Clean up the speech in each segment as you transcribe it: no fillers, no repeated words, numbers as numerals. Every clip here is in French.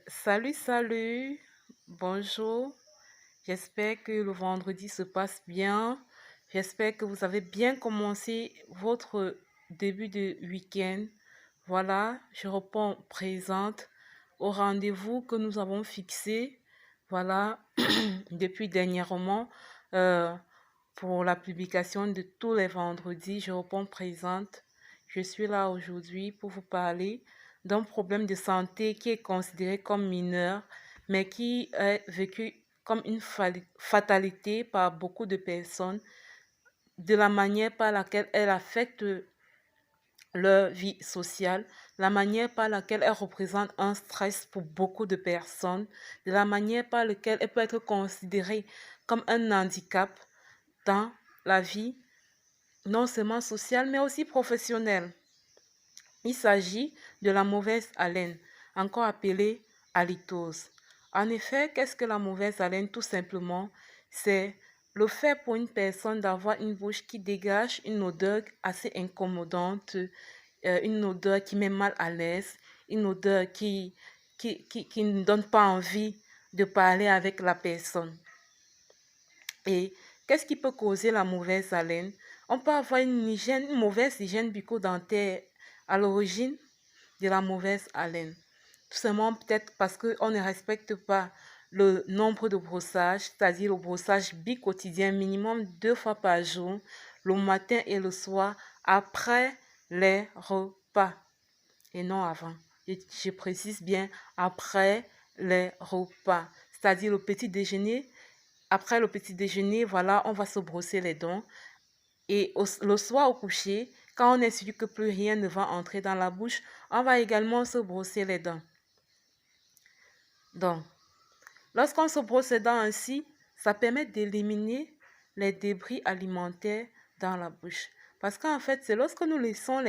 Salut, bonjour. J'espère que le vendredi se passe bien. J'espère que vous avez bien commencé votre début de week-end. Voilà, je reprends présente au rendez-vous que nous avons fixé. Voilà, depuis dernièrement, euh, pour la publication de tous les vendredis, je reprends présente. Je suis là aujourd'hui pour vous parler d'un problème de santé qui est considéré comme mineur, mais qui est vécu comme une fatalité par beaucoup de personnes, de la manière par laquelle elle affecte leur vie sociale, la manière par laquelle elle représente un stress pour beaucoup de personnes, de la manière par laquelle elle peut être considérée comme un handicap dans la vie, non seulement sociale, mais aussi professionnelle. Il s'agit de la mauvaise haleine, encore appelée halitose. En effet, qu'est-ce que la mauvaise haleine? Tout simplement, c'est le fait pour une personne d'avoir une bouche qui dégage une odeur assez incommodante, une odeur qui met mal à l'aise, une odeur qui ne donne pas envie de parler avec la personne. Et qu'est-ce qui peut causer la mauvaise haleine? On peut avoir une mauvaise hygiène bucco-dentaire à l'origine de la mauvaise haleine. Tout simplement peut-être parce qu'on ne respecte pas le nombre de brossages, c'est-à-dire le brossage bi-quotidien, minimum 2 fois par jour, le matin et le soir, après les repas et non avant. Je précise bien après les repas, c'est-à-dire le petit déjeuner. Après le petit déjeuner, voilà, on va se brosser les dents. Et le soir au coucher, quand on est sûr que plus rien ne va entrer dans la bouche, on va également se brosser les dents. Donc, lorsqu'on se brosse les dents ainsi, ça permet d'éliminer les débris alimentaires dans la bouche. Parce qu'en fait, c'est lorsque nous laissons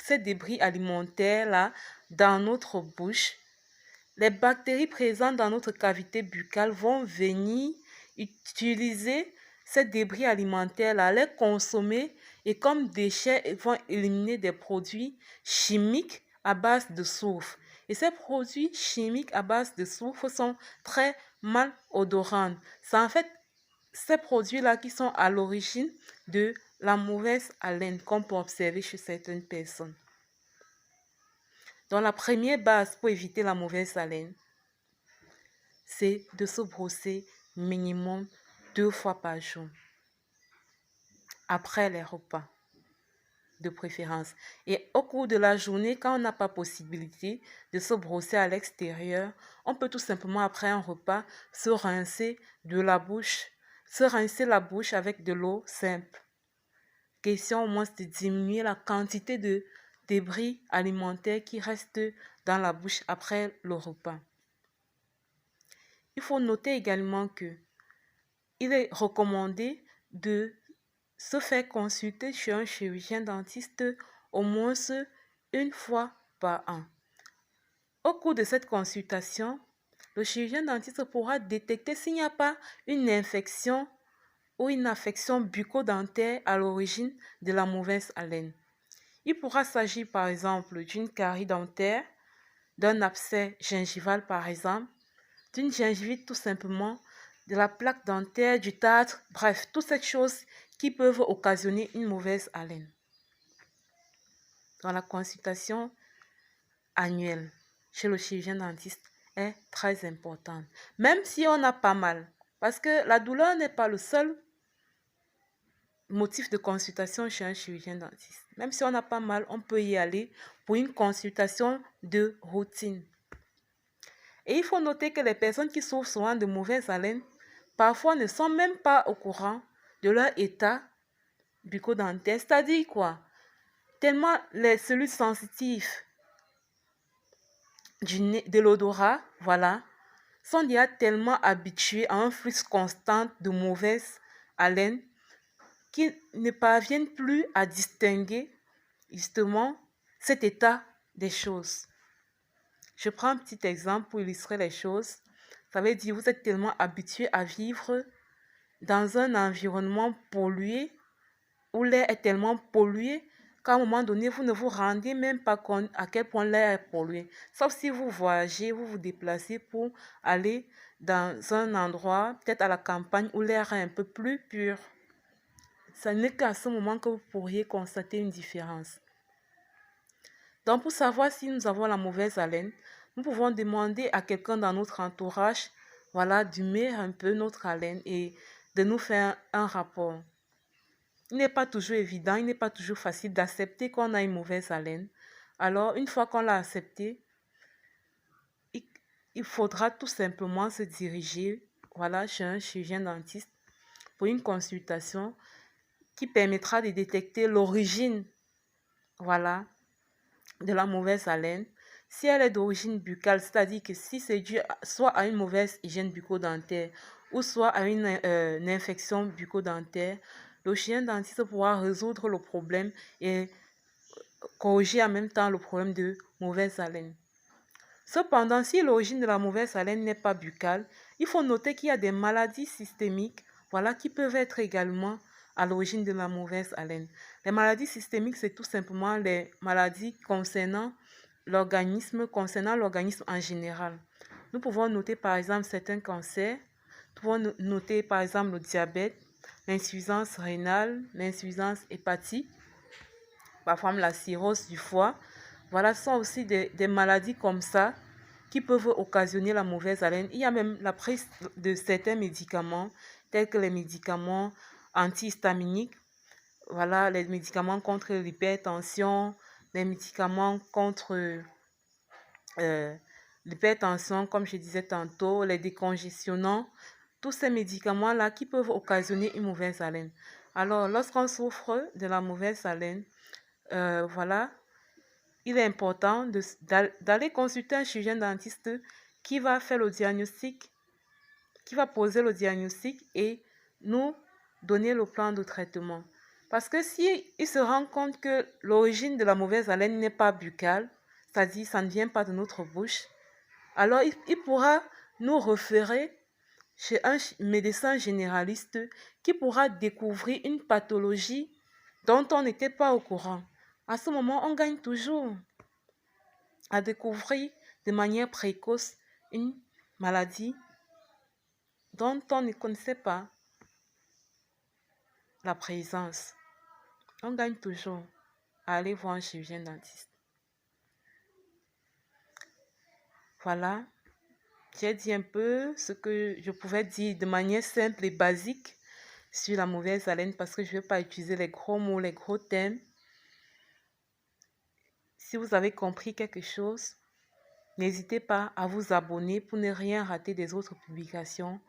ces débris alimentaires-là dans notre bouche, les bactéries présentes dans notre cavité buccale vont venir utiliser ces débris alimentaires-là, les consommer et comme déchets, ils vont éliminer des produits chimiques à base de soufre. Et ces produits chimiques à base de soufre sont très mal odorants. C'est en fait ces produits-là qui sont à l'origine de la mauvaise haleine qu'on peut observer chez certaines personnes. Donc la première base pour éviter la mauvaise haleine, c'est de se brosser minimum 2 fois par jour, après les repas de préférence. Et au cours de la journée, quand on n'a pas possibilité de se brosser à l'extérieur, on peut tout simplement, après un repas, se rincer la bouche avec de l'eau simple. Question au moins de diminuer la quantité de débris alimentaires qui restent dans la bouche après le repas. Il faut noter également que il est recommandé de se faire consulter chez un chirurgien dentiste au moins 1 fois par an. Au cours de cette consultation, le chirurgien dentiste pourra détecter s'il n'y a pas une infection ou une affection bucco-dentaire à l'origine de la mauvaise haleine. Il pourra s'agir par exemple d'une carie dentaire, d'un abcès gingival par exemple, d'une gingivite tout simplement, de la plaque dentaire, du tartre, bref, toutes ces choses qui peuvent occasionner une mauvaise haleine. Dans la consultation annuelle chez le chirurgien dentiste est très importante, même si on a pas mal, parce que la douleur n'est pas le seul motif de consultation chez un chirurgien dentiste. Même si on n'a pas mal, on peut y aller pour une consultation de routine. Et il faut noter que les personnes qui souffrent souvent de mauvaise haleine, parfois ne sont même pas au courant de leur état bucco-dentaire. C'est-à-dire quoi? Tellement les cellules sensitives de l'odorat, voilà, sont déjà tellement habituées à un flux constant de mauvaise haleine qu'ils ne parviennent plus à distinguer justement cet état des choses. Je prends un petit exemple pour illustrer les choses. Ça veut dire que vous êtes tellement habitué à vivre dans un environnement pollué, où l'air est tellement pollué, qu'à un moment donné, vous ne vous rendez même pas compte à quel point l'air est pollué. Sauf si vous voyagez, vous vous déplacez pour aller dans un endroit, peut-être à la campagne, où l'air est un peu plus pur. Ce n'est qu'à ce moment que vous pourriez constater une différence. Donc, pour savoir si nous avons la mauvaise haleine, nous pouvons demander à quelqu'un dans notre entourage, voilà, d'humer un peu notre haleine et de nous faire un rapport. Il n'est pas toujours évident, il n'est pas toujours facile d'accepter qu'on a une mauvaise haleine. Alors, une fois qu'on l'a accepté, il faudra tout simplement se diriger, voilà, chez un chirurgien dentiste pour une consultation qui permettra de détecter l'origine, voilà, de la mauvaise haleine. Si elle est d'origine buccale, c'est-à-dire que si c'est dû soit à une mauvaise hygiène bucco-dentaire ou soit à une infection bucco-dentaire, le chirurgien dentiste pourra résoudre le problème et corriger en même temps le problème de mauvaise haleine. Cependant, si l'origine de la mauvaise haleine n'est pas buccale, il faut noter qu'il y a des maladies systémiques, voilà, qui peuvent être également à l'origine de la mauvaise haleine. Les maladies systémiques, c'est tout simplement les maladies concernant l'organisme en général. Nous pouvons noter par exemple certains cancers, nous pouvons noter par exemple le diabète, l'insuffisance rénale, l'insuffisance hépatique, parfois la cirrhose du foie. Voilà, ce sont aussi des maladies comme ça qui peuvent occasionner la mauvaise haleine. Il y a même la prise de certains médicaments, tels que les médicaments antihistaminiques, voilà, les médicaments contre l'hypertension, les médicaments contre l'hypertension, comme je disais tantôt, les décongestionnants, tous ces médicaments-là qui peuvent occasionner une mauvaise haleine. Alors, lorsqu'on souffre de la mauvaise haleine, voilà, il est important d'aller consulter un chirurgien dentiste qui va faire le diagnostic, qui va poser le diagnostic et nous donner le plan de traitement. Parce que si il se rend compte que l'origine de la mauvaise haleine n'est pas buccale, c'est-à-dire ça ne vient pas de notre bouche, alors il pourra nous référer chez un médecin généraliste qui pourra découvrir une pathologie dont on n'était pas au courant. À ce moment, on gagne toujours à découvrir de manière précoce une maladie dont on ne connaissait pas la présence. On gagne toujours à aller voir un chirurgien dentiste. Voilà, j'ai dit un peu ce que je pouvais dire de manière simple et basique sur la mauvaise haleine parce que je ne vais pas utiliser les gros mots, les gros thèmes. Si vous avez compris quelque chose, n'hésitez pas à vous abonner pour ne rien rater des autres publications.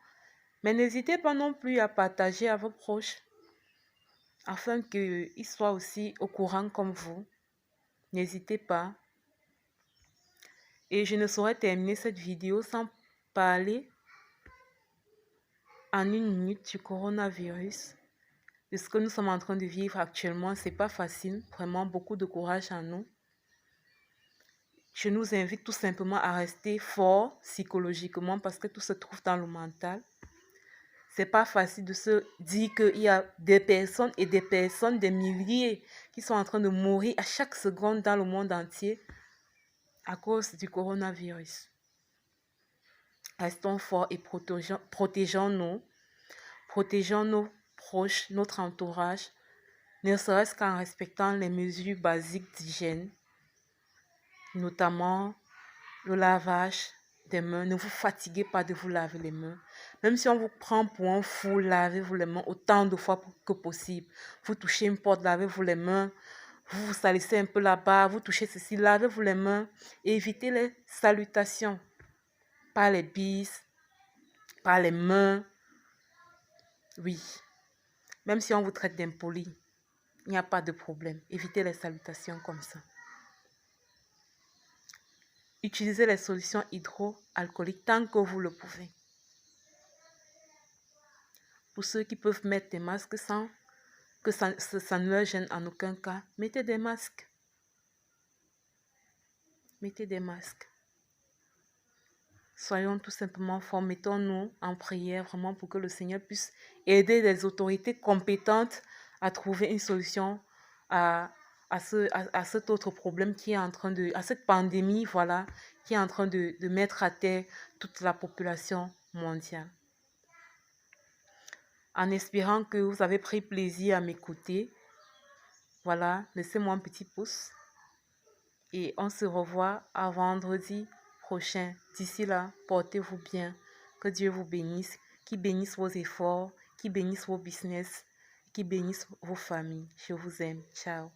Mais n'hésitez pas non plus à partager à vos proches afin qu'ils soient aussi au courant comme vous. N'hésitez pas. Et je ne saurais terminer cette vidéo sans parler en 1 minute du coronavirus. De ce que nous sommes en train de vivre actuellement, c'est pas facile. Vraiment, beaucoup de courage à nous. Je nous invite tout simplement à rester forts psychologiquement parce que tout se trouve dans le mental. C'est pas facile de se dire qu'il y a des personnes et des personnes, des milliers qui sont en train de mourir à chaque seconde dans le monde entier à cause du coronavirus. Restons forts et protégeons-nous, protégeons nos proches, notre entourage, ne serait-ce qu'en respectant les mesures basiques d'hygiène, notamment le lavage des mains. Ne vous fatiguez pas de vous laver les mains. Même si on vous prend pour un fou, lavez-vous les mains autant de fois que possible. Vous touchez une porte, lavez-vous les mains. Vous vous salissez un peu là-bas, vous touchez ceci, lavez-vous les mains. Et évitez les salutations. Pas les bises, pas les mains. Oui. Même si on vous traite d'impoli, il n'y a pas de problème. Évitez les salutations comme ça. Utilisez les solutions hydroalcooliques tant que vous le pouvez. Pour ceux qui peuvent mettre des masques sans que ça ne leur gêne en aucun cas, mettez des masques. Mettez des masques. Soyons tout simplement forts, mettons-nous en prière vraiment pour que le Seigneur puisse aider les autorités compétentes à trouver une solution à à cet autre problème qui est en train à cette pandémie, voilà, qui est en train de mettre à terre toute la population mondiale. En espérant que vous avez pris plaisir à m'écouter, voilà, laissez-moi un petit pouce et on se revoit à vendredi prochain. D'ici là, portez-vous bien. Que Dieu vous bénisse, qu'il bénisse vos efforts, qu'il bénisse vos business, qu'il bénisse vos familles. Je vous aime. Ciao.